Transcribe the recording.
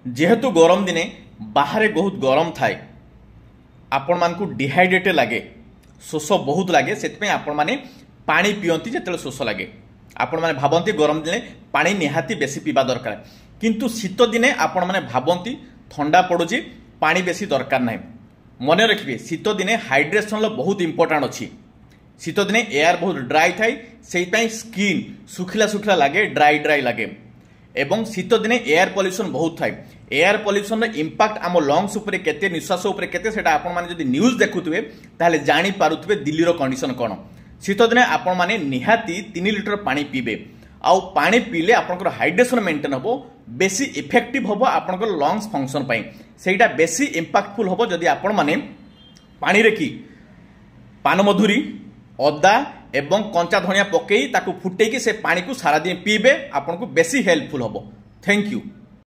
जेहेतु गरम दिने बाहर बहुत गरम थाए आपण मानकु डिहाइड्रेटेड लगे शोष बहुत लगे से आपण मैंने पानी पियंती जो शोष लगे आपण मैंने भावती गरम दिने पानी निहाती बेसी पीवा दरकार किंतु शीत दिने आपण मैंने भावती ठंडा पड़ुची पानी बेसी दरकार ना मन रखिए शीत दिने हाइड्रेशन बहुत इंपोर्टाट अच्छी शीत दिने एयर बहुत ड्राई थाए से स्किन सुखिला सुखिला लगे ड्राई ड्राई लगे एवं शीत दिने एयर पॉल्यूशन बहुत थाए एयर पॉल्यूशन इंपैक्ट आम लंग्स उपरे केते निश्वास उपरे केते सेटा आपण माने जदि न्यूज देखुथिबे ताले जानि पारुथिबे दिल्ली रो कंडीशन कोन शीत दिने आपण माने निहाती 3 लिटर पानी पीबे आउ पानी पीले आपनकर हाइड्रेशन मेंटेन हबो बेसी इफेक्टिव हबो आपनकर लंग्स फंक्शन पई सेटा बेसी इंपैक्टफुल हबो जदि आपण माने पानी रे की पान मधुरी अदा एवं कंचा धनिया पकई ताकू फुटेकी से पानी को सारा दिन पीबे आपन को बेसी हेल्पफुल हबो। Thank you.